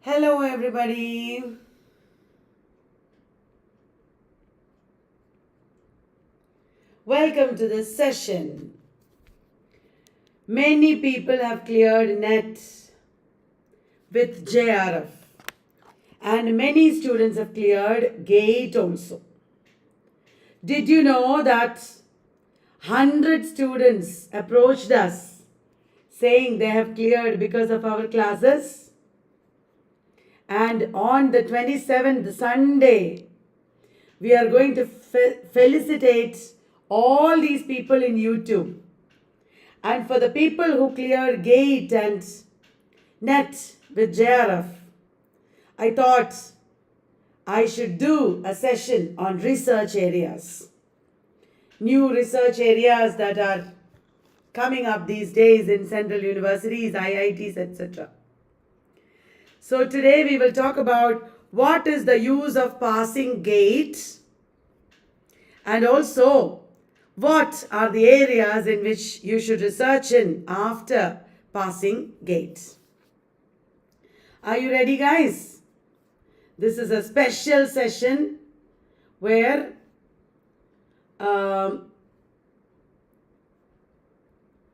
Hello, everybody. Welcome to this session. Many people have cleared NET with JRF, and many students have cleared GATE also. Did you know that 100 students approached us saying they have cleared because of our classes? And on the 27th, Sunday, we are going to felicitate all these people in YouTube. And for the people who cleared GATE and NET with JRF, I thought I should do a session on research areas. New research areas that are coming up these days in central universities, IITs, etc. So today we will talk about what is the use of passing GATE, and also what are the areas in which you should research in after passing GATE. Are you ready, guys? This is a special session where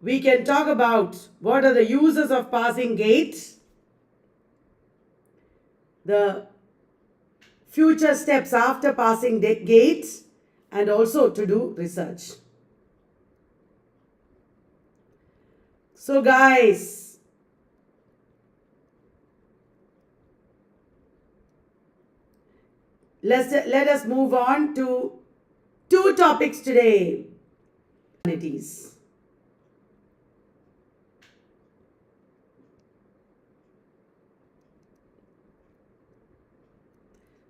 we can talk about what are the uses of passing GATE, the future steps after passing GATE, and also to do research. So guys, let us move on to two topics today. Humanities.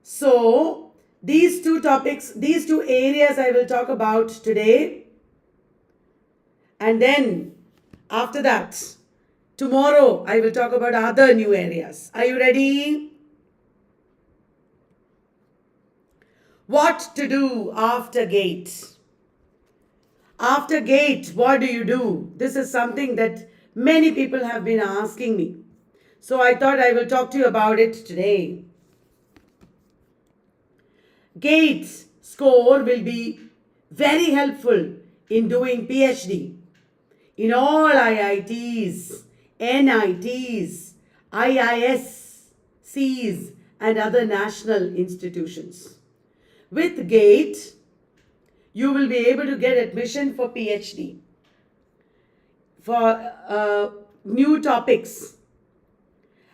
So these two topics, these two areas I will talk about today. And then after that, tomorrow I will talk about other new areas. Are you ready? What to do after GATE? After GATE, what do you do? This is something that many people have been asking me. So I thought I will talk to you about it today. GATE score will be very helpful in doing PhD in all IITs, NITs, IISCs, and other national institutions. With GATE, you will be able to get admission for PhD, for new topics,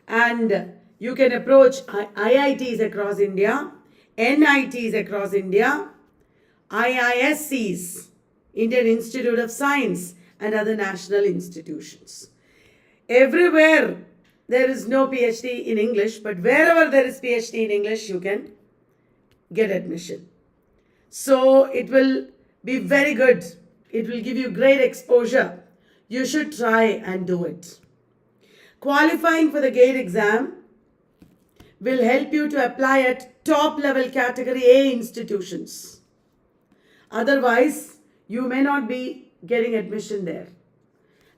and you can approach IITs across India, NITs across India, IISCs, Indian Institute of Science, and other national institutions. Everywhere there is no PhD in English, but wherever there is PhD in English, you can get admission. So it will be very good. It will give you great exposure. You should try and do it. Qualifying for the GATE exam will help you to apply at top level category A institutions. Otherwise, you may not be getting admission there.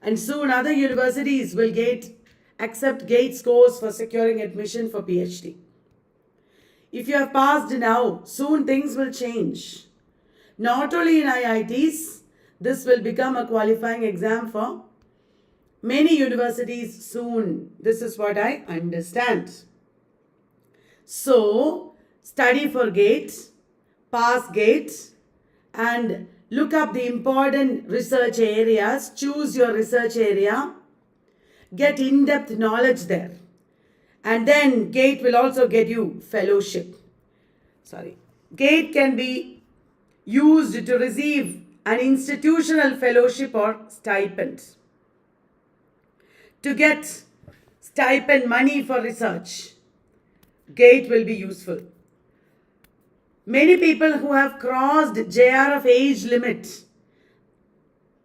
And soon other universities will accept GATE scores for securing admission for PhD. If you have passed now, soon things will change. Not only in IITs, this will become a qualifying exam for many universities soon. This is what I understand. So, study for GATE, pass GATE, and look up the important research areas. Choose your research area. Get in-depth knowledge there. And then GATE will also get you fellowship. GATE can be used to receive an institutional fellowship or stipend. To get stipend money for research, GATE will be useful. Many people who have crossed JRF age limit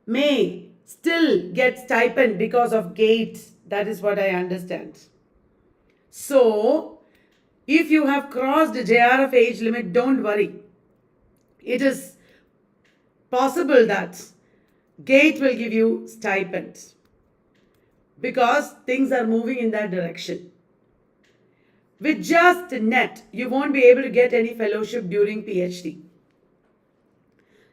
may still get stipend because of GATE. That is what I understand. So, if you have crossed JRF age limit, don't worry. It is possible that GATE will give you stipend because things are moving in that direction. With just NET, you won't be able to get any fellowship during PhD.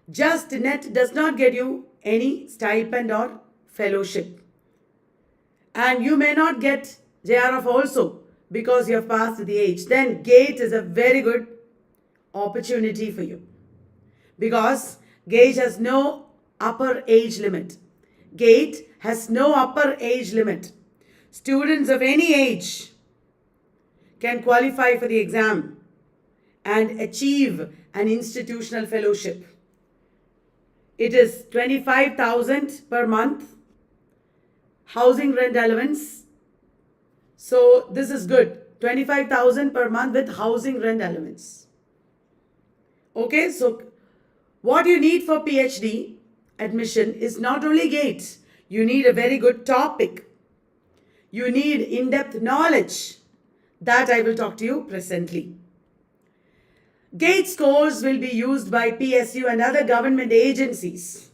Just NET does not get you any stipend or fellowship. And you may not get JRF also because you have passed the age. Then GATE is a very good opportunity for you because GATE has no upper age limit. GATE has no upper age limit. Students of any age can qualify for the exam and achieve an institutional fellowship. It is 25,000 per month, housing rent allowance. So this is good. 25,000 per month with housing rent allowance. Okay, so what you need for PhD admission is not only GATE. You need a very good topic. You need in-depth knowledge. That I will talk to you presently. GATE scores will be used by PSU and other government agencies,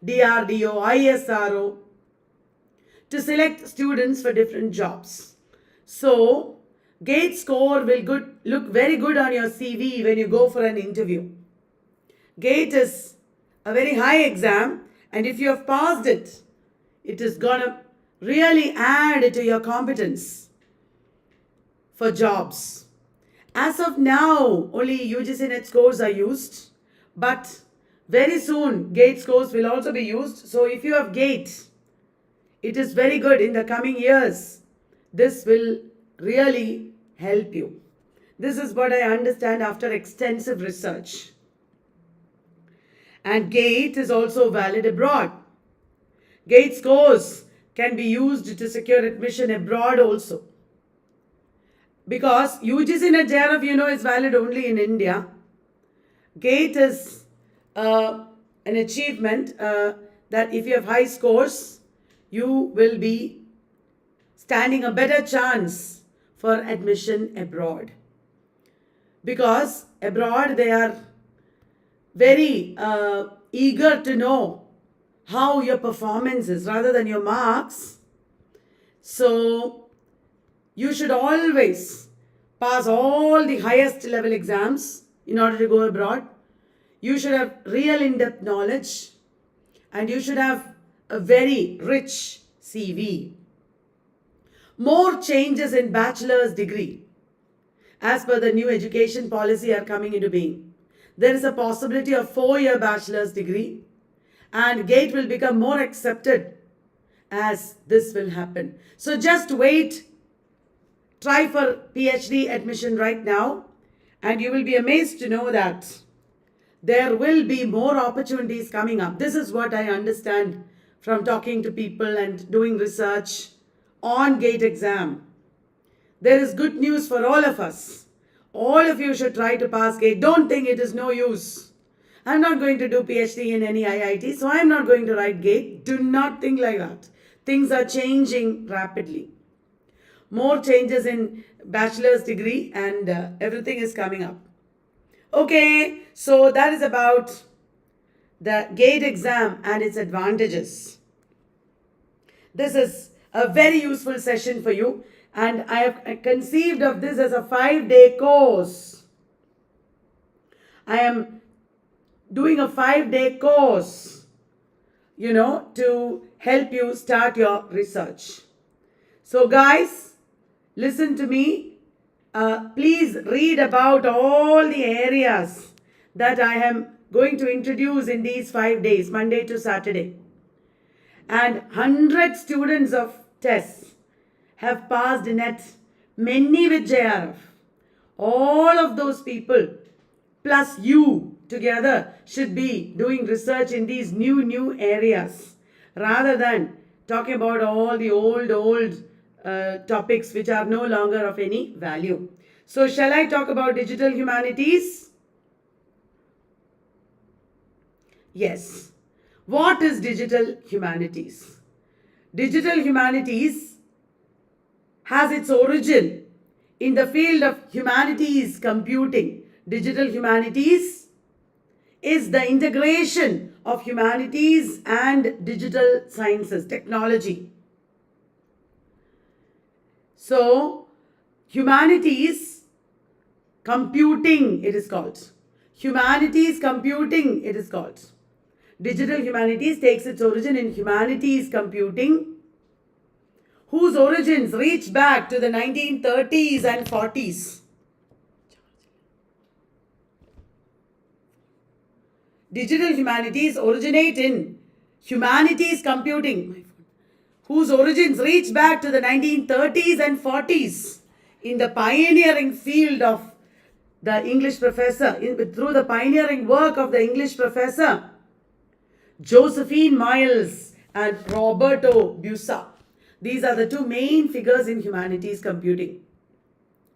DRDO, ISRO, to select students for different jobs. So, GATE score will look very good on your CV when you go for an interview. GATE is a very high exam, and if you have passed it, it is going to really add to your competence for jobs. As of now, only UGC NET scores are used, but very soon GATE scores will also be used. So if you have GATE, it is very good in the coming years. This will really help you. This is what I understand after extensive research. And GATE is also valid abroad. GATE scores can be used to secure admission abroad also. Because UGC NET JRF, is valid only in India. GATE is an achievement that if you have high scores, you will be standing a better chance for admission abroad. Because abroad they are very eager to know how your performance is rather than your marks. So you should always pass all the highest level exams in order to go abroad. You should have real in-depth knowledge and you should have a very rich CV. More changes in bachelor's degree as per the new education policy are coming into being. There is a possibility of 4-year bachelor's degree and GATE will become more accepted as this will happen. So just wait. Try for PhD admission right now and you will be amazed to know that there will be more opportunities coming up. This is what I understand from talking to people and doing research on GATE exam. There is good news for all of us. All of you should try to pass GATE. Don't think it is no use. I'm not going to do PhD in any IIT, so I'm not going to write GATE. Do not think like that. Things are changing rapidly. More changes in bachelor's degree and everything is coming up. Okay, so that is about the GATE exam and its advantages. This is a very useful session for you and I have conceived of this as a 5-day course. I am doing a 5-day course, to help you start your research. So guys, listen to me. Please read about all the areas that I am going to introduce in these 5 days, Monday to Saturday. And 100 students of tests have passed NET, many with JRF. All of those people plus you together should be doing research in these new areas rather than talking about all the old topics which are no longer of any value. So shall I talk about digital humanities? Yes. What is digital humanities? Digital humanities has its origin in the field of humanities computing. Digital humanities is the integration of humanities and digital sciences, technology. So, Humanities computing, it is called. Humanities computing, it is called. Digital humanities takes its origin in humanities computing, whose origins reach back to the 1930s and 40s. Digital humanities originate in humanities computing, whose origins reach back to the 1930s and 40s in the pioneering field of the English professor, through the pioneering work of the English professor Josephine Miles and Roberto Busa. These are the two main figures in humanities computing.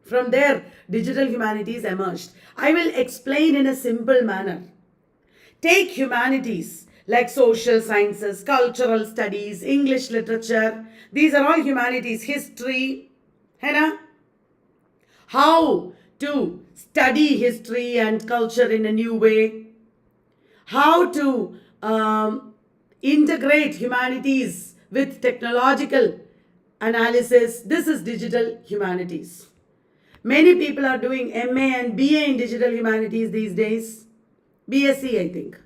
From there, digital humanities emerged. I will explain in a simple manner. Take humanities like social sciences, cultural studies, English literature. These are all humanities. History, how to study history and culture in a new way. How to integrate humanities with technological analysis. This is digital humanities. Many people are doing MA and BA in digital humanities these days. BSc, I think.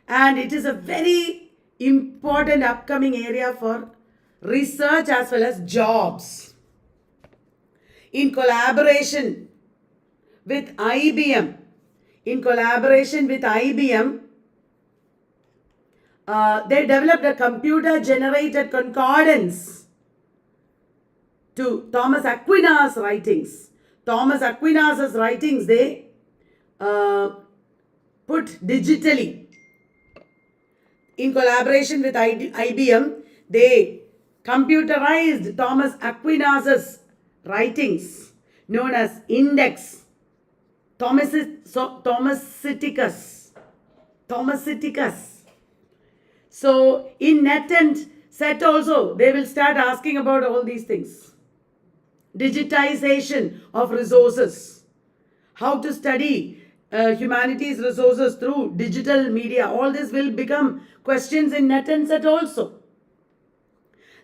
And it is a very important upcoming area for research as well as jobs. In collaboration with IBM, they developed a computer-generated concordance to Thomas Aquinas' writings. Thomas Aquinas' writings, they put digitally. In collaboration with IBM, they computerized Thomas Aquinas' writings, known as Index Thomaseticus. So in NET and SET also, they will start asking about all these things. Digitization of resources. How to study humanities resources through digital media. All this will become questions in NET and SET also.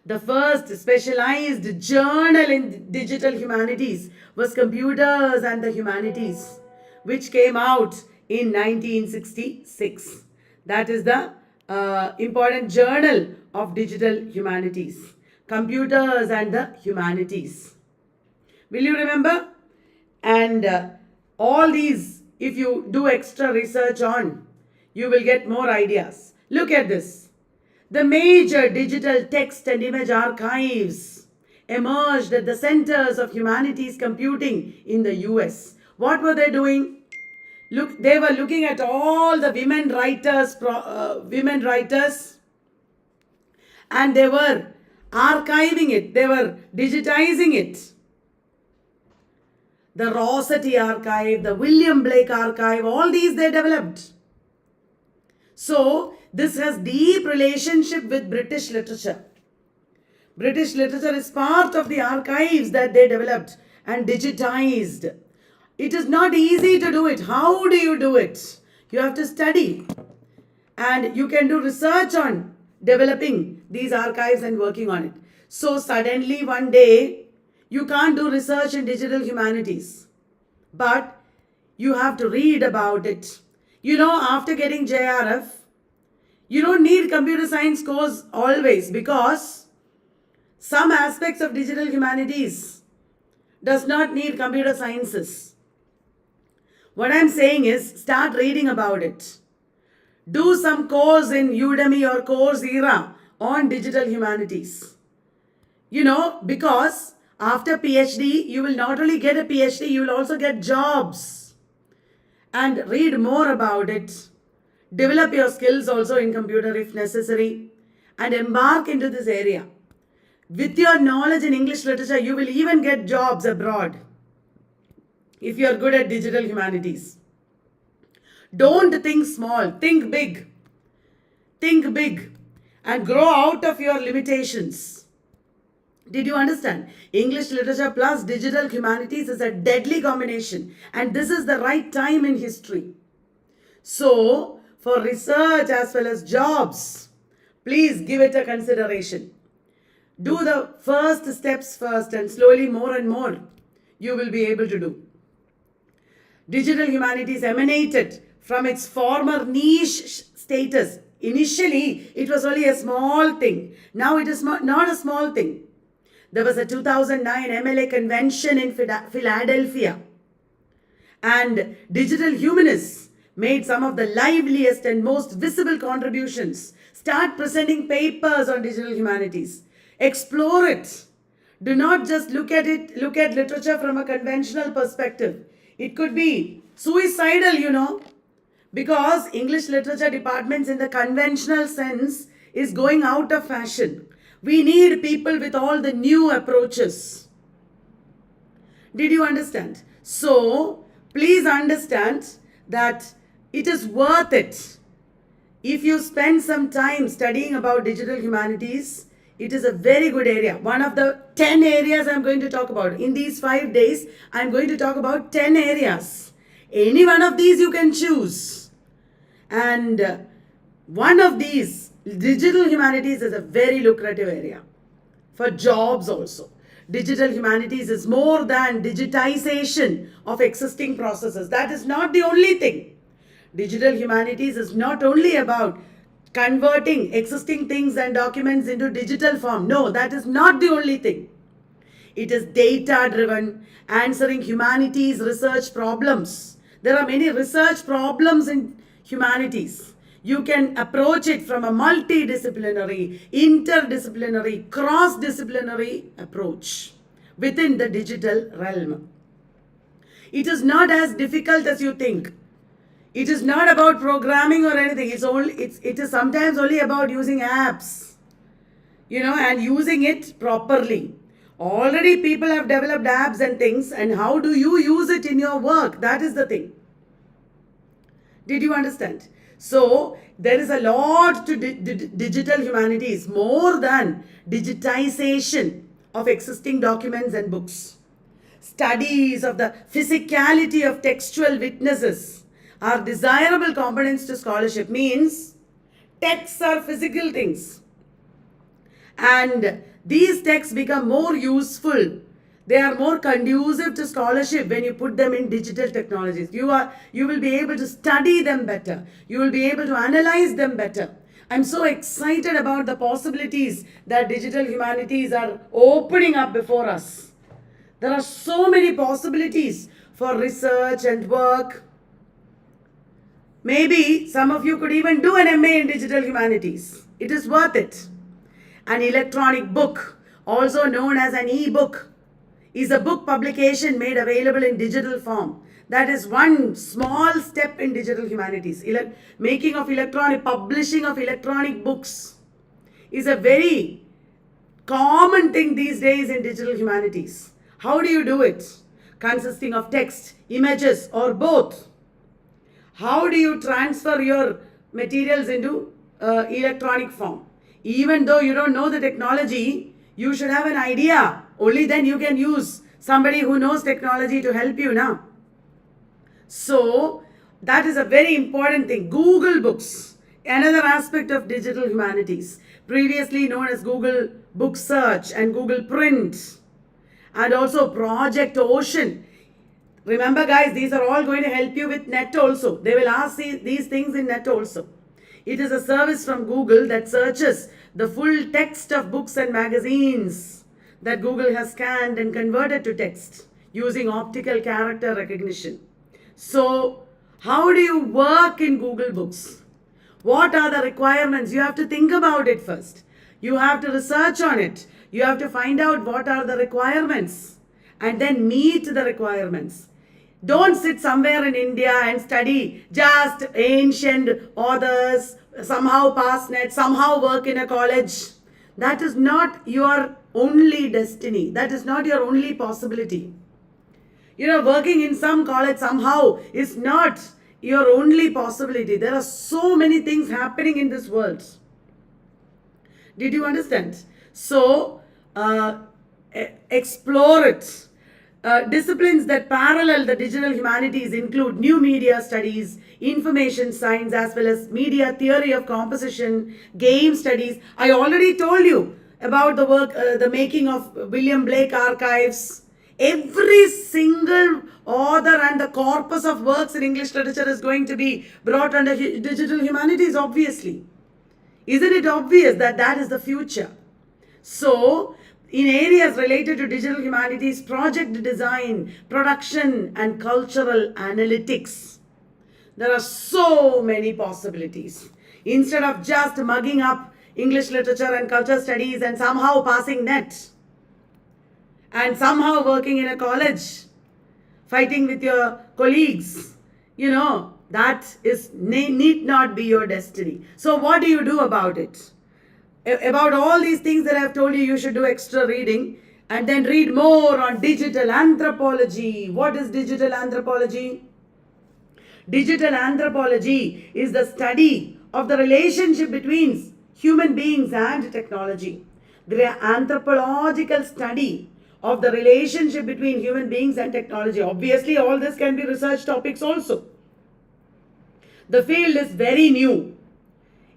The first specialized journal in digital humanities was Computers and the Humanities, which came out in 1966. That is the important journal of digital humanities. Computers and the Humanities. Will you remember? And all these, if you do extra research on, you will get more ideas. Look at this. The major digital text and image archives emerged at the centers of humanities computing in the US. What were they doing? Look, they were looking at all the women writers, and they were archiving it. They were digitizing it. The Rossetti archive, the William Blake archive, all these they developed. So, this has deep relationship with British literature. British literature is part of the archives that they developed and digitized. It is not easy to do it. How do you do it? You have to study. And you can do research on developing these archives and working on it. So suddenly one day, you can't do research in digital humanities. But you have to read about it. You know, after getting JRF, you don't need computer science course always, because some aspects of digital humanities does not need computer sciences. What I'm saying is, start reading about it. Do some course in Udemy or Coursera on digital humanities. You know, because after PhD, you will not only get a PhD, you will also get jobs. And read more about it. Develop your skills also in computer if necessary. And embark into this area. With your knowledge in English literature, you will even get jobs abroad. If you are good at digital humanities. Don't think small. Think big. Think big. And grow out of your limitations. Did you understand? English literature plus digital humanities is a deadly combination. And this is the right time in history. So, for research as well as jobs, please give it a consideration. Do the first steps first, and slowly more and more you will be able to do. Digital humanities emanated from its former niche status. Initially, it was only a small thing. Now it is not a small thing. There was a 2009 MLA convention in Philadelphia, and digital humanists made some of the liveliest and most visible contributions. Start presenting papers on digital humanities. Explore it. Do not just look at literature from a conventional perspective. It could be suicidal, because English literature departments in the conventional sense is going out of fashion. We need people with all the new approaches. Did you understand? So, please understand that it is worth it. If you spend some time studying about digital humanities, it is a very good area. One of the 10 areas I'm going to talk about. In these 5 days, I'm going to talk about 10 areas. Any one of these you can choose. And one of these, digital humanities, is a very lucrative area for jobs also. Digital humanities is more than digitization of existing processes. That is not the only thing. Digital humanities is not only about converting existing things and documents into digital form. No, that is not the only thing. It is data driven, answering humanities research problems. There are many research problems in humanities. You can approach it from a multidisciplinary, interdisciplinary, cross-disciplinary approach within the digital realm. It is not as difficult as you think. It is not about programming or anything. It is sometimes only about using apps, and using it properly. Already people have developed apps and things, and how do you use it in your work? That is the thing. Did you understand? So, there is a lot to digital humanities, more than digitization of existing documents and books. Studies of the physicality of textual witnesses are desirable components to scholarship. Means texts are physical things, and these texts become more useful. They are more conducive to scholarship when you put them in digital technologies. You will be able to study them better. You will be able to analyze them better. I'm so excited about the possibilities that digital humanities are opening up before us. There are so many possibilities for research and work. Maybe some of you could even do an MA in digital humanities. It is worth it. An electronic book, also known as an e-book, is a book publication made available in digital form. That is one small step in digital humanities. Publishing of electronic books is a very common thing these days in digital humanities. How do you do it? Consisting of text, images, or both. How do you transfer your materials into electronic form? Even though you don't know the technology, you should have an idea. Only then you can use somebody who knows technology to help you now. So, that is a very important thing. Google Books, another aspect of digital humanities, previously known as Google Book Search and Google Print, and also Project Ocean. Remember guys, these are all going to help you with NET also. They will ask these things in NET also. It is a service from Google that searches the full text of books and magazines that Google has scanned and converted to text using optical character recognition. So, how do you work in Google Books? What are the requirements? You have to think about it first. You have to research on it. You have to find out what are the requirements and then meet the requirements. Don't sit somewhere in India and study just ancient authors, somehow pass NET, somehow work in a college. That is not your only destiny. That is not your only possibility. Working in some college somehow is not your only possibility. There are so many things happening in this world. Did you understand? So, explore it. Disciplines that parallel the digital humanities include new media studies, information science, as well as media theory of composition, game studies. I already told you about the work, the making of William Blake archives, Every single author and the corpus of works in English literature is going to be brought under digital humanities, obviously. Isn't it obvious that that is the future? So, in areas related to digital humanities, project design, production, and cultural analytics, there are so many possibilities. Instead of just mugging up English literature and culture studies and somehow passing NET and somehow working in a college, fighting with your colleagues, that need not be your destiny. So what do you do about it? About all these things that I've told you, you should do extra reading and then read more on digital anthropology. What is digital anthropology? Digital anthropology is the study of the relationship between human beings and technology. The anthropological study of the relationship between human beings and technology. Obviously, all this can be research topics also. The field is very new.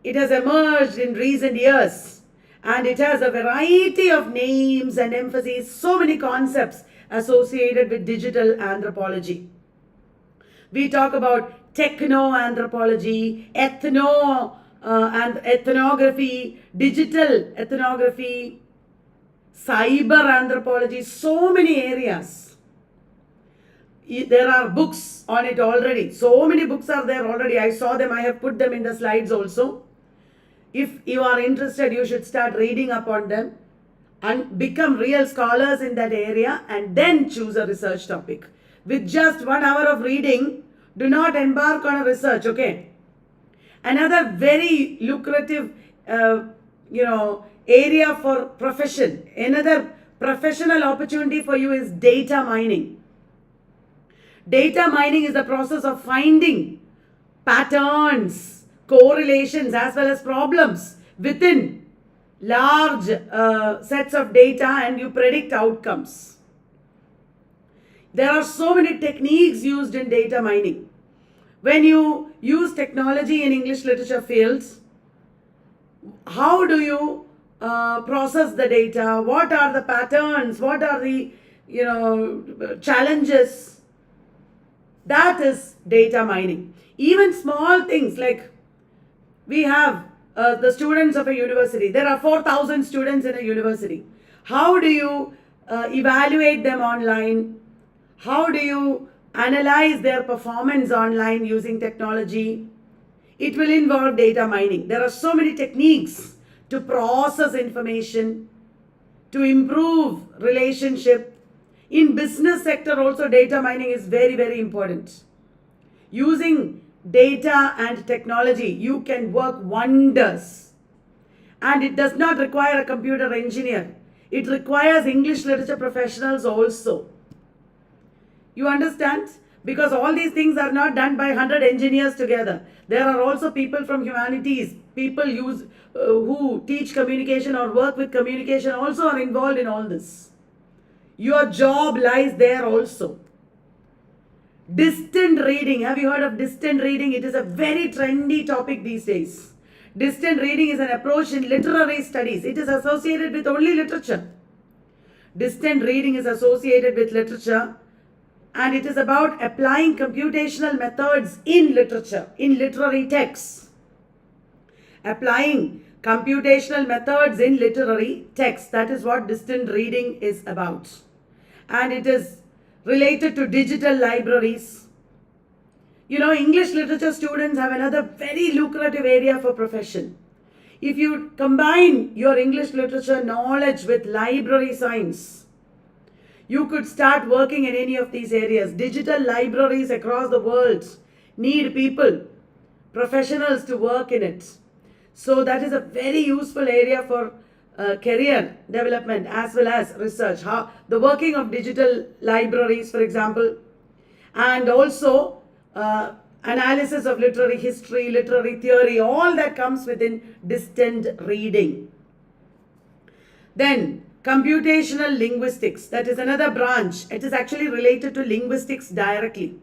It has emerged in recent years and it has a variety of names and emphases, so many concepts associated with digital anthropology. We talk about techno-anthropology, and ethnography, digital ethnography, cyber anthropology, so many areas. There are books on it already. So many books are there already. I saw them. I have put them in the slides also. If you are interested, you should start reading up on them and become real scholars in that area and then choose a research topic. With just 1 hour of reading, do not embark on a research, okay? Another very lucrative, area for profession, another professional opportunity for you is data mining. Data mining is the process of finding patterns, correlations, as well as problems within large sets of data and you predict outcomes. There are so many techniques used in data mining. When you use technology in English literature fields, how do you process the data? What are the patterns? What are the challenges? That is data mining. Even small things like we have the students of a university. There are 4,000 students in a university. How do you evaluate them online? How do you analyze their performance online using technology? It will involve data mining. There are so many techniques to process information, to improve relationship. In business sector also data mining is very, very important. Using data and technology, you can work wonders. And it does not require a computer engineer. It requires English literature professionals also. You understand? Because all these things are not done by 100 engineers together. There are also people from humanities, people who teach communication or work with communication also are involved in all this. Your job lies there also. Distant reading. Have you heard of distant reading? It is a very trendy topic these days. Distant reading is an approach in literary studies. It is associated with only literature. Distant reading is associated with literature and it is about applying computational methods in literature, in literary texts. Applying computational methods in literary texts. That is what distant reading is about. And it is related to digital libraries. English literature students have another very lucrative area for profession. If you combine your English literature knowledge with library science, you could start working in any of these areas. Digital libraries across the world need people, professionals to work in it. So that is a very useful area for career development as well as research. The working of digital libraries, for example, and also analysis of literary history, literary theory, all that comes within distant reading. Then computational linguistics, that is another branch. It is actually related to linguistics directly.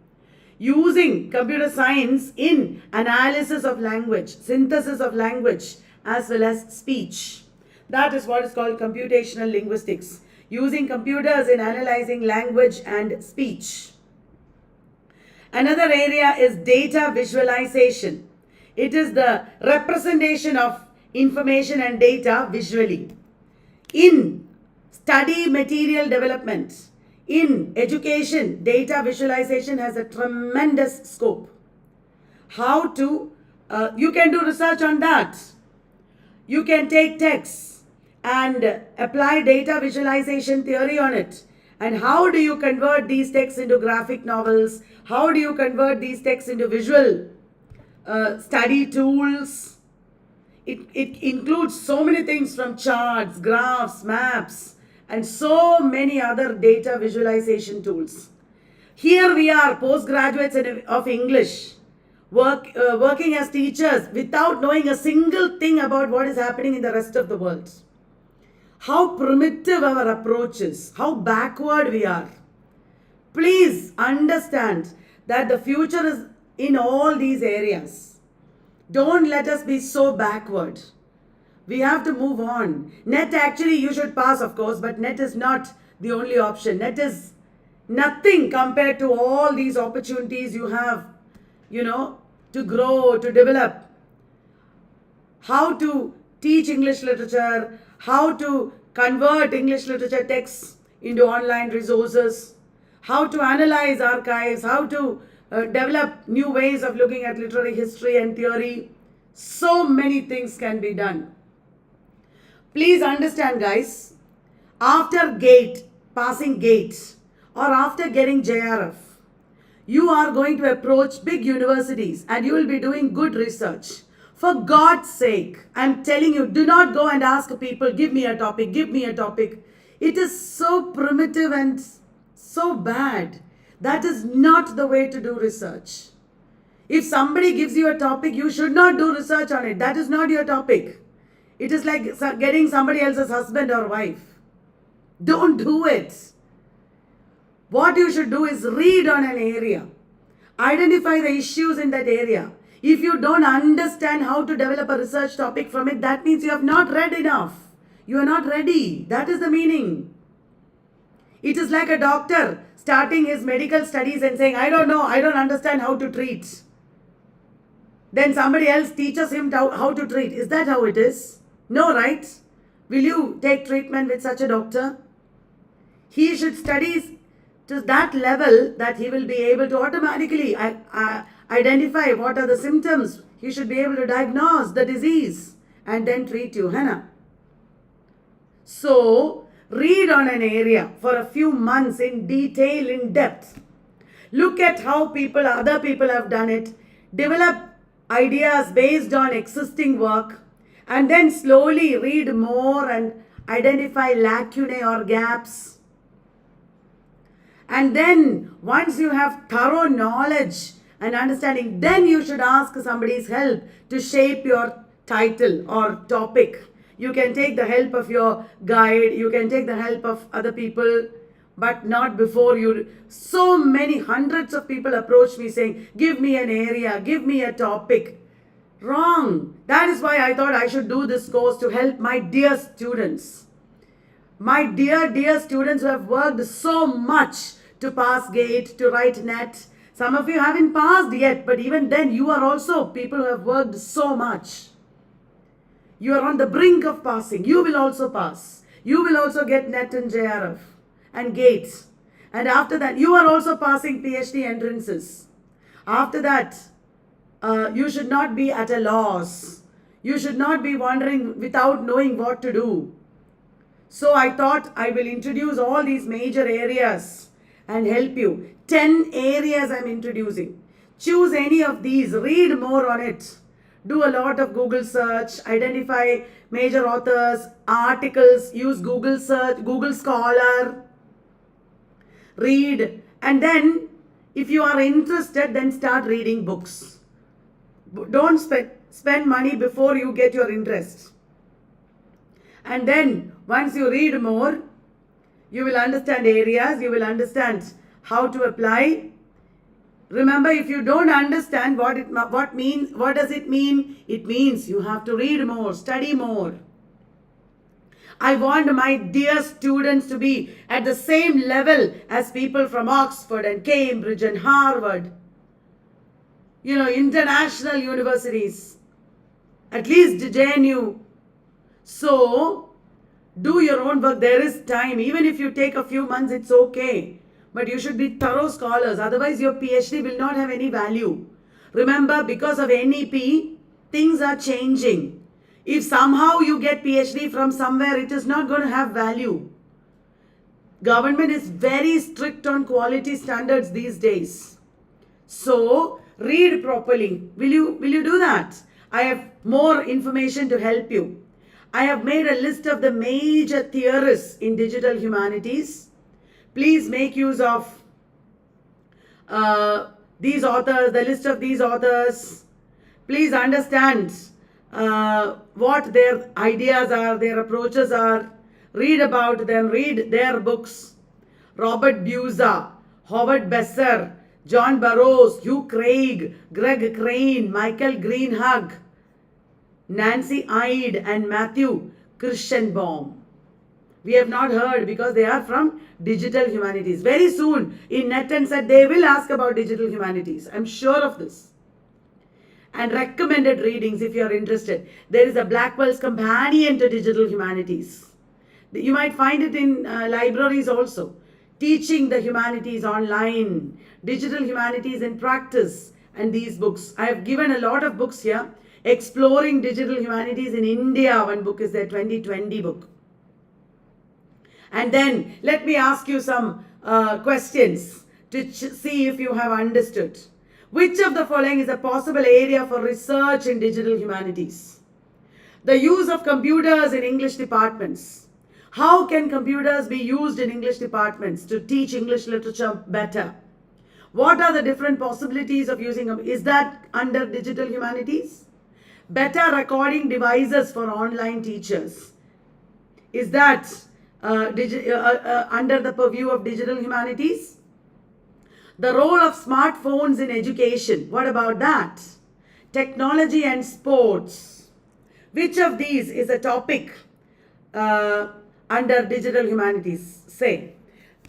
Using computer science in analysis of language, synthesis of language, as well as speech. That is what is called computational linguistics. using computers in analyzing language and speech. Another area is data visualization. It is the representation of information and data visually. In study material development, in education, data visualization has a tremendous scope. How to, you can do research on that. You can take texts and apply data visualization theory on it. And how do you convert these texts into graphic novels? How do you convert these texts into visual study tools? It includes so many things from charts, graphs, maps, and so many other data visualization tools. Here we are, postgraduates of English, working as teachers without knowing a single thing about what is happening in the rest of the world. How primitive our approach is, how backward we are. Please understand that the future is in all these areas. Don't let us be so backward. We have to move on. NET actually you should pass, of course, but NET is not the only option. NET is nothing compared to all these opportunities you have, to grow, to develop. How to teach English literature, how to convert English literature texts into online resources, how to analyze archives, how to develop new ways of looking at literary history and theory. So many things can be done. Please understand, guys, after passing GATE, or after getting JRF, you are going to approach big universities and you will be doing good research. For God's sake, I'm telling you, do not go and ask people, give me a topic, give me a topic. It is so primitive and so bad. That is not the way to do research. If somebody gives you a topic, you should not do research on it. That is not your topic. It is like getting somebody else's husband or wife. Don't do it. What you should do is read on an area. Identify the issues in that area. If you don't understand how to develop a research topic from it, that means you have not read enough. You are not ready. That is the meaning. It is like a doctor starting his medical studies and saying, I don't know, I don't understand how to treat. Then somebody else teaches him how to treat. Is that how it is? No, right? Will you take treatment with such a doctor? He should study to that level that he will be able to automatically identify what are the symptoms. He should be able to diagnose the disease and then treat you. Hannah. So, read on an area for a few months in detail, in depth. Look at how other people have done it. Develop ideas based on existing work. And then slowly read more and identify lacunae or gaps. And then once you have thorough knowledge and understanding, then you should ask somebody's help to shape your title or topic. You can take the help of your guide, you can take the help of other people, but not before you. So many hundreds of people approach me saying, give me an area, give me a topic. Wrong. That is why I thought I should do this course to help my dear students. My dear students who have worked so much to pass GATE, to write NET. Some of you haven't passed yet, but even then you are also people who have worked so much. You are on the brink of passing. You will also pass. You will also get NET and JRF and GATE. And after that, you are also passing PhD entrances. After that, you should not be at a loss. You should not be wondering without knowing what to do. So I thought I will introduce all these major areas and help you. 10 areas I'm introducing. Choose any of these. Read more on it. Do a lot of Google search. Identify major authors, articles. Use Google search, Google Scholar. Read. And then if you are interested, then start reading books. Don't spend money before you get your interest. And then once you read more, you will understand areas, you will understand how to apply. Remember, if you don't understand what does it mean? It means you have to read more, study more. I want my dear students to be at the same level as people from Oxford and Cambridge and Harvard. International universities. At least JNU. So, do your own work. There is time. Even if you take a few months, it's okay. But you should be thorough scholars. Otherwise, your PhD will not have any value. Remember, because of NEP, things are changing. If somehow you get PhD from somewhere, it is not going to have value. Government is very strict on quality standards these days. So, read properly. Will you do that? I have more information to help you. I have made a list of the major theorists in digital humanities. Please make use of these authors, the list of these authors. Please understand what their ideas are, their approaches are. Read about them, read their books. Robert Buza, Howard Besser, John Burroughs, Hugh Craig, Greg Crane, Michael Greenhug, Nancy Ide, and Matthew Kirschenbaum. We have not heard because they are from digital humanities. Very soon in NET and SET they will ask about digital humanities. I'm sure of this. And recommended readings if you are interested. There is a Blackwell's Companion to Digital Humanities. You might find it in libraries also. Teaching the Humanities Online, Digital Humanities in Practice, and these books. I have given a lot of books here. Exploring Digital Humanities in India, one book is their 2020 book. And then let me ask you some questions to see if you have understood. Which of the following is a possible area for research in digital humanities? The use of computers in English departments. How can computers be used in English departments to teach English literature better? What are the different possibilities of using them? Is that under digital humanities? Better recording devices for online teachers. Is that under the purview of digital humanities? The role of smartphones in education. What about that? Technology and sports. Which of these is a topic under digital humanities? Say,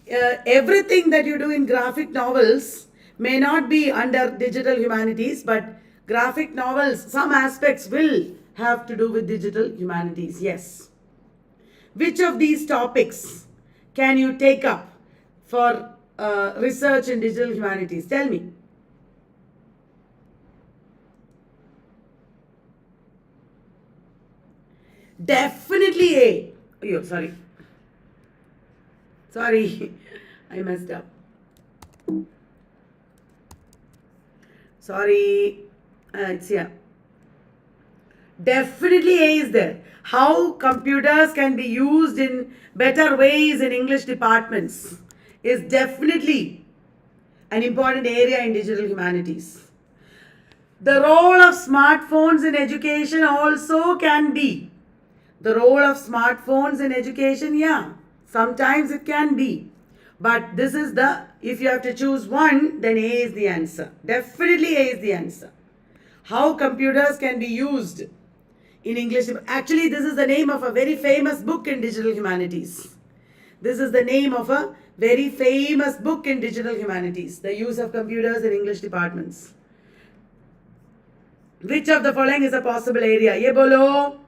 everything that you do in graphic novels may not be under digital humanities, but graphic novels, some aspects will have to do with digital humanities. Yes. Which of these topics can you take up for research in digital humanities? Tell me. Definitely A. Oh, sorry. Sorry, I messed up. Sorry, it's here. Definitely A is there. How computers can be used in better ways in English departments is definitely an important area in digital humanities. The role of smartphones in education also can be. The role of smartphones in education, yeah, sometimes it can be. But this is if you have to choose one, then A is the answer. Definitely A is the answer. How computers can be used in English. Actually, this is the name of a very famous book in digital humanities. This is the name of a very famous book in digital humanities. The use of computers in English departments. Which of the following is a possible area? Ye bolo.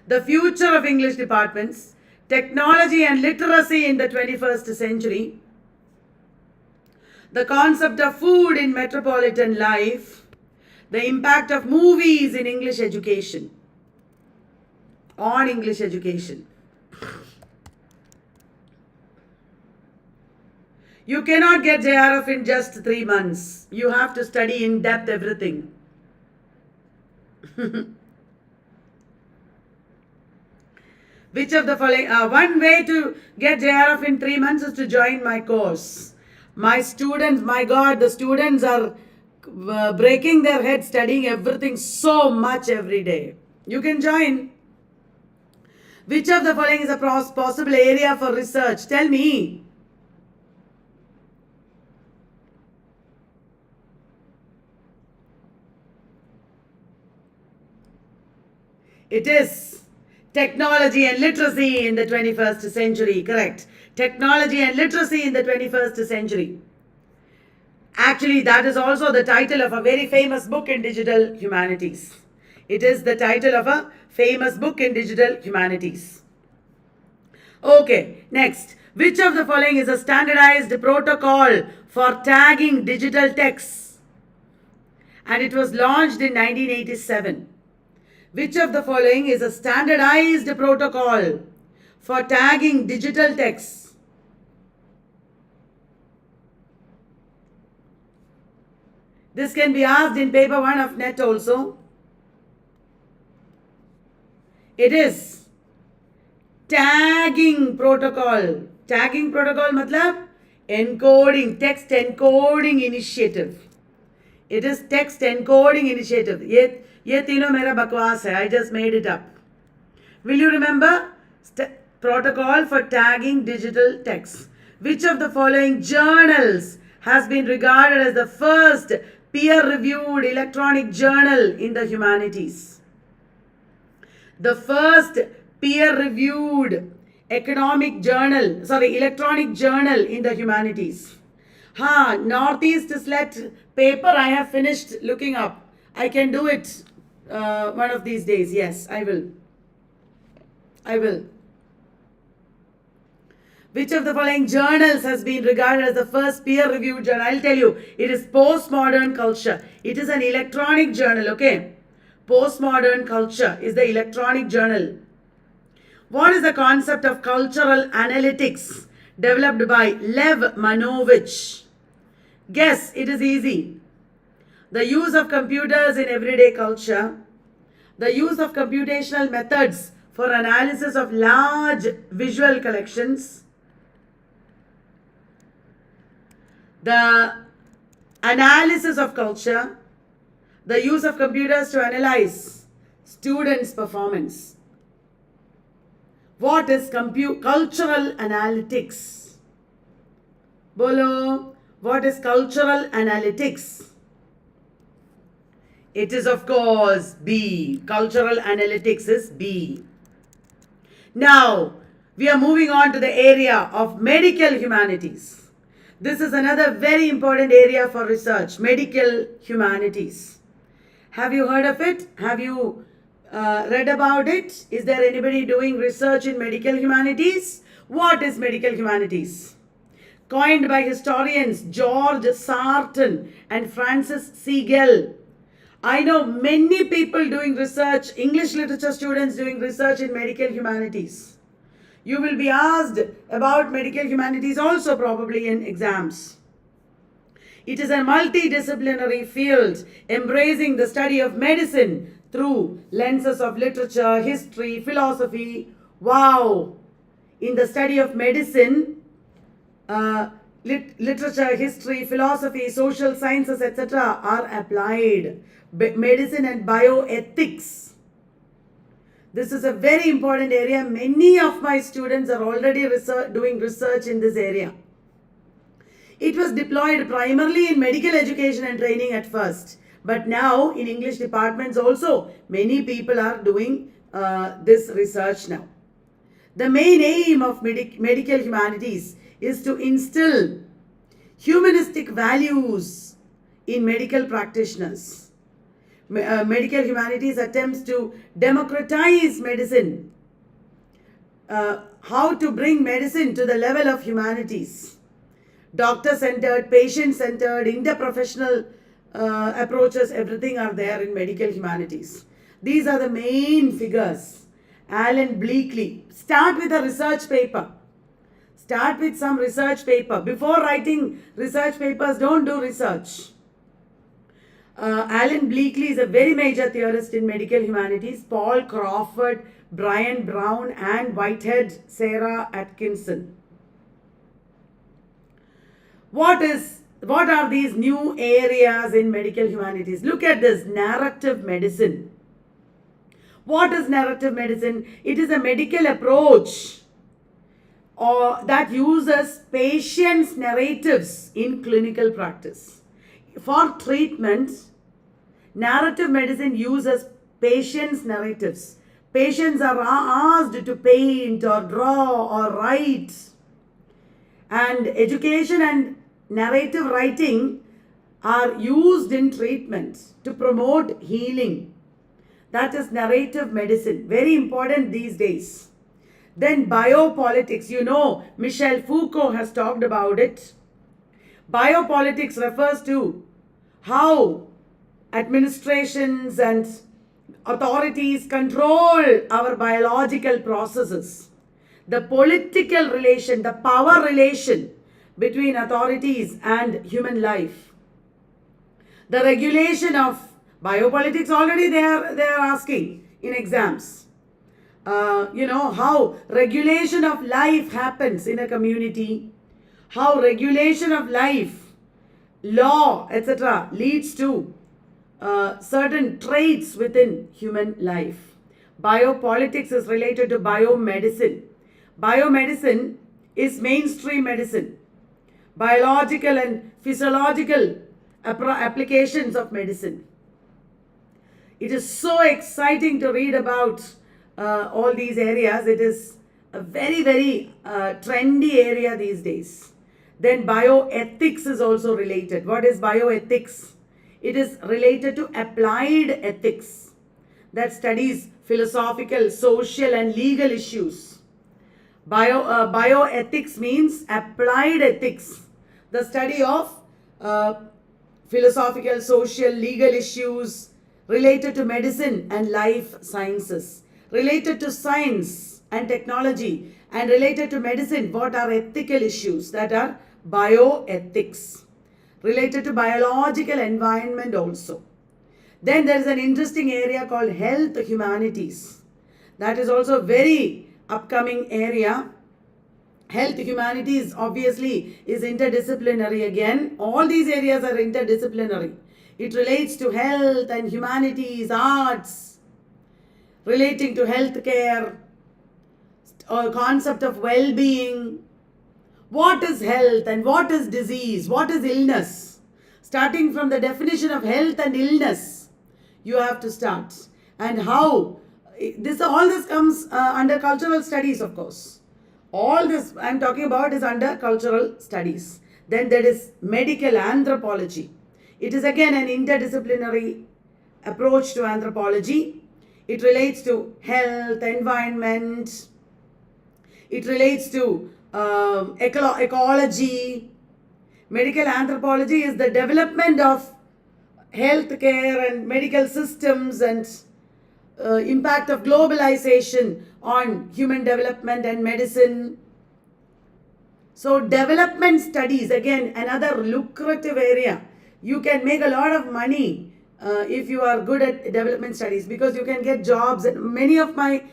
The future of English departments, technology and literacy in the 21st century, the concept of food in metropolitan life, the impact of movies in English education, on English education. You cannot get JRF in just 3 months. You have to study in depth everything. Which of the following? One way to get JRF in 3 months is to join my course. My students, my God, the students are breaking their head studying everything so much every day. You can join. Which of the following is a possible area for research? Tell me. It is Technology and literacy in the 21st century. Correct. Technology and literacy in the 21st century. Actually, that is also the title of a very famous book in digital humanities. It is the title of a famous book in digital humanities. Okay, next. Which of the following is a standardized protocol for tagging digital texts? And it was launched in 1987. Which of the following is a standardized protocol for tagging digital texts? This can be asked in paper 1 of NET also. It is tagging protocol. Tagging protocol matlab encoding, text encoding initiative. It is text encoding initiative. ये तीनों मेरा बकवास है. I just made it up. Will you remember? Protocol for tagging digital text. Which of the following journals has been regarded as the first peer-reviewed electronic journal in the humanities? The first peer-reviewed electronic journal in the humanities. Northeast Slet paper I have finished looking up. I can do it one of these days. Yes, I will. Which of the following journals has been regarded as the first peer-reviewed journal? I'll tell you. It is Postmodern Culture. It is an electronic journal, okay? Postmodern Culture is the electronic journal. What is the concept of cultural analytics developed by Lev Manovich? Guess, it is easy. The use of computers in everyday culture, the use of computational methods for analysis of large visual collections, the analysis of culture, the use of computers to analyze students' performance. What is cultural analytics? Bolo, what is cultural analytics? It is, of course, B. Cultural analytics is B. Now, we are moving on to the area of medical humanities. This is another very important area for research, medical humanities. Have you heard of it? Have you read about it? Is there anybody doing research in medical humanities? What is medical humanities? Coined by historians George Sarton and Francis Siegel. I know many people doing research, English literature students doing research in medical humanities. You will be asked about medical humanities also probably in exams. It is a multidisciplinary field embracing the study of medicine through lenses of literature, history, philosophy. Wow! In the study of medicine, literature, history, philosophy, social sciences, etc. are applied. Medicine and bioethics. This is a very important area. Many of my students are already doing research in this area. It was deployed primarily in medical education and training at first. But now in English departments also, many people are doing this research now. The main aim of medical humanities is to instill humanistic values in medical practitioners. Medical humanities attempts to democratize medicine. How to bring medicine to the level of humanities. Doctor-centered, patient-centered, interprofessional approaches, everything are there in medical humanities. These are the main figures. Alan Bleakley. Start with a research paper. Start with some research paper. Before writing research papers, don't do research. Alan Bleakley is a very major theorist in medical humanities. Paul Crawford, Brian Brown, and Whitehead, Sarah Atkinson. What are these new areas in medical humanities? Look at this, narrative medicine. What is narrative medicine? It is a medical approach that uses patients' narratives in clinical practice. For treatment, narrative medicine uses patients' narratives. Patients are asked to paint or draw or write. And education and narrative writing are used in treatment to promote healing. That is narrative medicine. Very important these days. Then biopolitics. You know, Michel Foucault has talked about it. Biopolitics refers to how administrations and authorities control our biological processes. The political relation, the power relation between authorities and human life. The regulation of biopolitics, already they are asking in exams. How regulation of life happens in a community, how regulation of life, law, etc. leads to certain traits within human life. Biopolitics is related to biomedicine. Biomedicine is mainstream medicine. Biological and physiological applications of medicine. It is so exciting to read about all these areas. It is a very, very trendy area these days. Then bioethics is also related. What is bioethics? It is related to applied ethics that studies philosophical, social and legal issues. Bioethics means applied ethics, the study of philosophical, social, legal issues related to medicine and life sciences, related to science and technology, and related to medicine. What are ethical issues? That are bioethics. Related to biological environment also. Then there is an interesting area called health humanities. That is also a very upcoming area. Health humanities obviously is interdisciplinary again. All these areas are interdisciplinary. It relates to health and humanities, arts, relating to healthcare, or concept of well-being. What is health and what is disease? What is illness? Starting from the definition of health and illness, you have to start. And how all this comes under cultural studies, of course. All this I'm talking about is under cultural studies. Then there is medical anthropology. It is again an interdisciplinary approach to anthropology. It relates to health, environment. It relates to ecology. Medical anthropology is the development of healthcare and medical systems and impact of globalization on human development and medicine. So development studies, again another lucrative area. You can make a lot of money if you are good at development studies, because you can get jobs. And many of my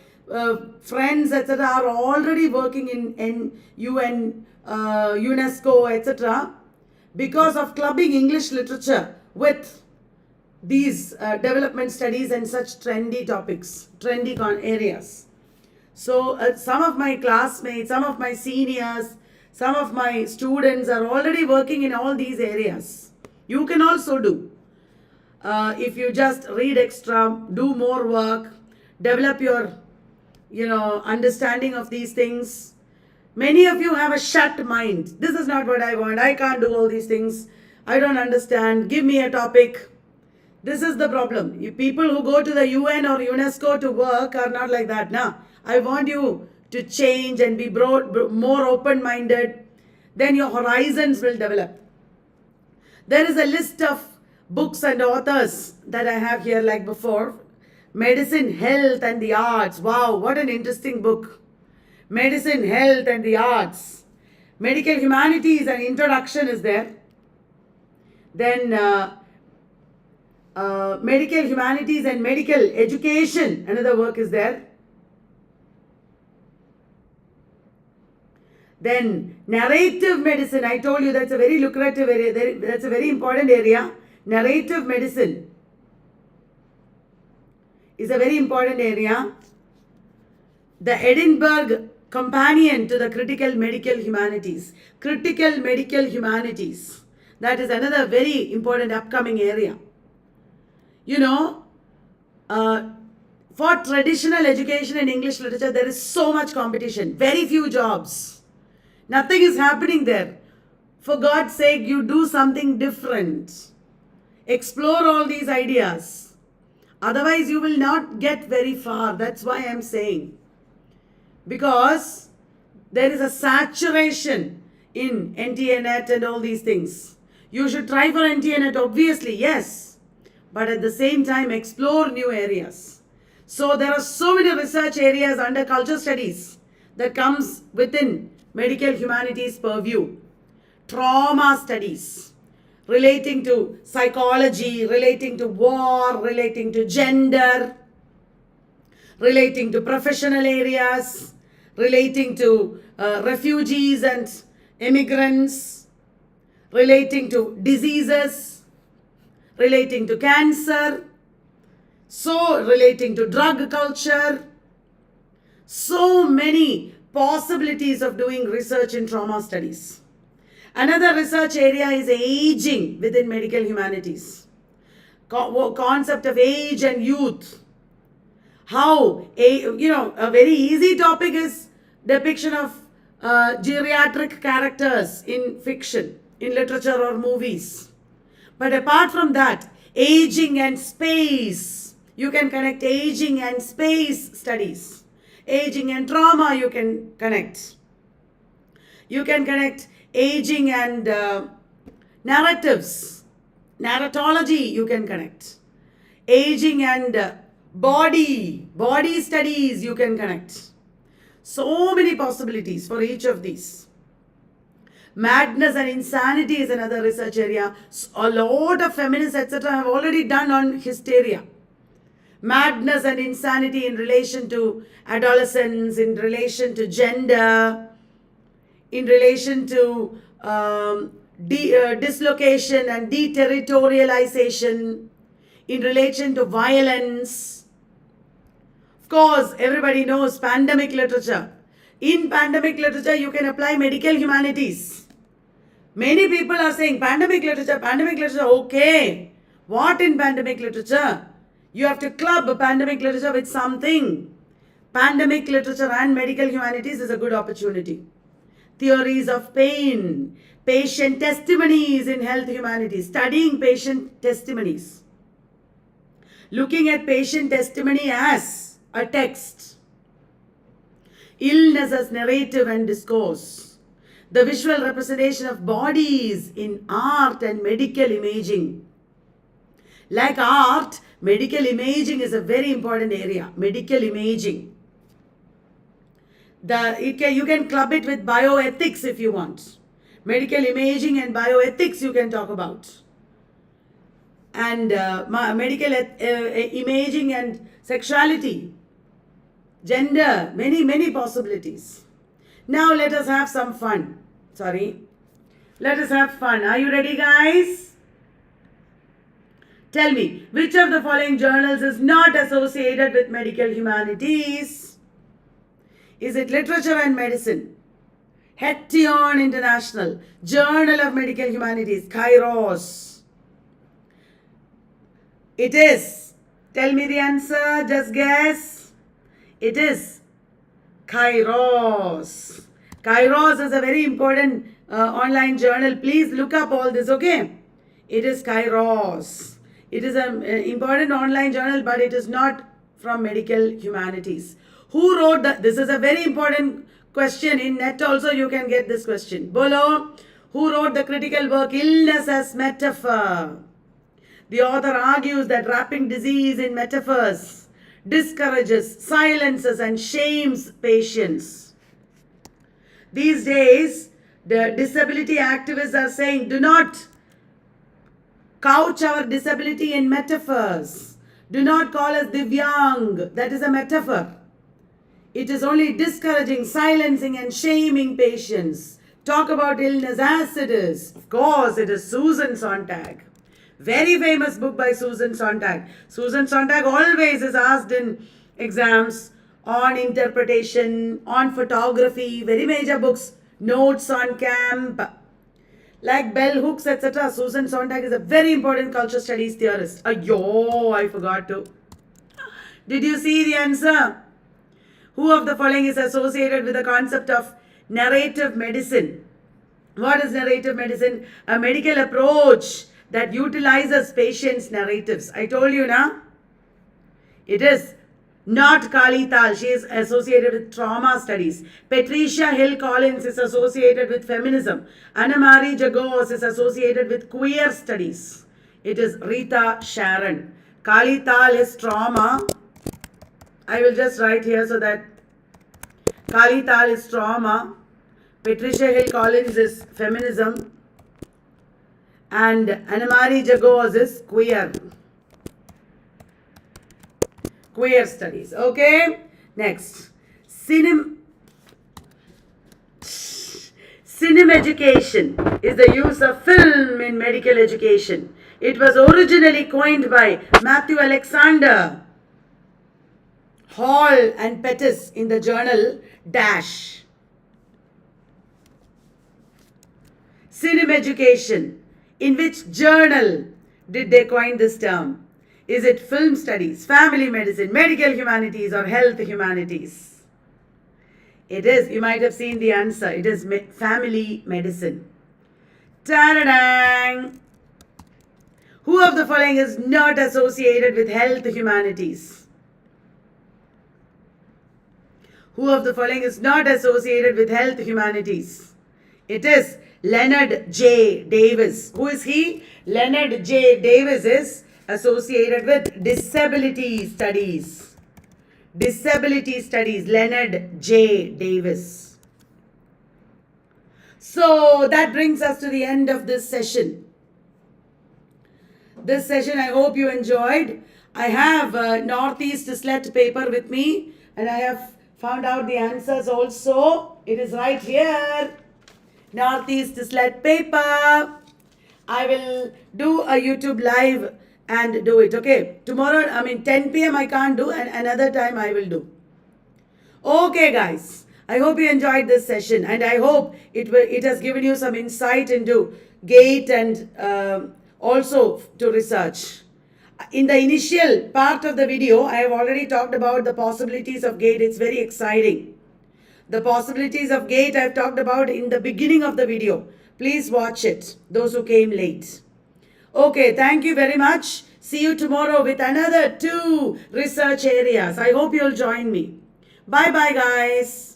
friends, etc., are already working in UN, UNESCO, etc., because of clubbing English literature with these development studies and such trendy topics, trendy areas. So some of my classmates, some of my seniors, some of my students are already working in all these areas. You can also do. If you just read extra, do more work, develop your understanding of these things. Many of you have a shut mind. This is not what I want. I can't do all these things. I don't understand. Give me a topic. This is the problem. You people who go to the UN or UNESCO to work are not like that. Now, I want you to change and be more open-minded. Then your horizons will develop. There is a list of books and authors that I have here like before. Medicine, Health and the Arts. Wow, what an interesting book. Medicine, Health and the Arts. Medical Humanities, an introduction is there. Then Medical Humanities and Medical Education, another work is there. Then narrative medicine, I told you that's a very lucrative area, that's a very important area. Narrative medicine is a very important area. The Edinburgh Companion to the Critical Medical Humanities. Critical Medical Humanities. That is another very important upcoming area. For traditional education in English literature, there is so much competition, very few jobs. Nothing is happening there. For God's sake, you do something different. Explore all these ideas. Otherwise, you will not get very far. That's why I'm saying. Because there is a saturation in NTA NET and all these things. You should try for NTA NET, obviously, yes. But at the same time, explore new areas. So there are so many research areas under culture studies that comes within medical humanities purview. Trauma studies relating to psychology, relating to war, relating to gender, relating to professional areas, relating to refugees and immigrants, relating to diseases, relating to cancer, so relating to drug culture. So many possibilities of doing research in trauma studies. Another research area is aging within medical humanities. Concept of age and youth. How, a very easy topic is depiction of geriatric characters in fiction, in literature or movies. But apart from that, aging and space, you can connect aging and space studies. Aging and trauma, you can connect. You can connect aging and narratives. Narratology, you can connect. Aging and body studies, you can connect. So many possibilities for each of these. Madness and insanity is another research area. A lot of feminists, etc., have already done on hysteria. Madness and insanity in relation to adolescence, in relation to gender, in relation to dislocation and deterritorialization, in relation to violence. Of course, everybody knows pandemic literature. In pandemic literature, you can apply medical humanities. Many people are saying pandemic literature, okay. What in pandemic literature? You have to club pandemic literature with something. Pandemic literature and medical humanities is a good opportunity. Theories of pain, patient testimonies in health humanities, studying patient testimonies. Looking at patient testimony as a text. Illness as narrative and discourse. The visual representation of bodies in art and medical imaging. Like art, medical imaging is a very important area. Medical imaging. You can club it with bioethics if you want. Medical imaging and bioethics you can talk about. And medical imaging and sexuality, gender, many possibilities. Now let us have some fun. Let us have fun. Are you ready, guys? Tell me, which of the following journals is not associated with medical humanities? Is it Literature and Medicine? Hecton International, Journal of Medical Humanities, Kairos. It is. Tell me the answer, just guess. It is Kairos. Kairos is a very important online journal. Please look up all this, okay? It is Kairos. It is an important online journal, but it is not from medical humanities. Who wrote that? This is a very important question. In net also you can get this question. Bolo, who wrote the critical work Illness as Metaphor? The author argues that wrapping disease in metaphors discourages, silences and shames patients. These days, the disability activists are saying, do not couch our disability in metaphors. Do not call us Divyang. That is a metaphor. It is only discouraging, silencing and shaming patients. Talk about illness as it is. Of course, it is Susan Sontag. Very famous book by Susan Sontag. Susan Sontag always is asked in exams on interpretation, on photography, very major books, notes on camp, like bell hooks, etc. Susan Sontag is a very important culture studies theorist. Ayyo, I forgot to Did you see the answer? Who of the following is associated with the concept of narrative medicine? What is narrative medicine? A medical approach that utilizes patients' narratives. I told you now. It is not Kali Tal. She is associated with trauma studies. Patricia Hill Collins is associated with feminism. Anna-Marie Jagos is associated with queer studies. It is Rita Sharon. Kali Tal is trauma. I will just write here so that Kali Tal is trauma. Patricia Hill Collins is feminism. And Anna-Marie Jagos is queer. Queer studies. Okay. Next. Cinema education is the use of film in medical education. It was originally coined by Matthew Alexander Hall and Pettis in the journal Dash. Cinema education. In which journal did they coin this term? Is it film studies, family medicine, medical humanities, or health humanities? It is, you might have seen the answer. It is family medicine. Ta-da-dang! Who of the following is not associated with health humanities? Who of the following is not associated with health humanities? It is Leonard J. Davis. Who is he? Leonard J. Davis is associated with disability studies. Disability studies, Leonard J. Davis. So that brings us to the end of this session. This session I hope you enjoyed. I have Northeast SLET paper with me and I have found out the answers also. It is right here. Northeast SLET paper. I will do a YouTube live and do it. Okay. Tomorrow, 10 p.m. I can't do and another time I will do. Okay, guys. I hope you enjoyed this session and I hope it has given you some insight into GATE and also to research. In the initial part of the video, I have already talked about the possibilities of GATE. It's very exciting. The possibilities of GATE I have talked about in the beginning of the video. Please watch it, those who came late. Okay, thank you very much. See you tomorrow with another 2 research areas. I hope you'll join me. Bye-bye, guys.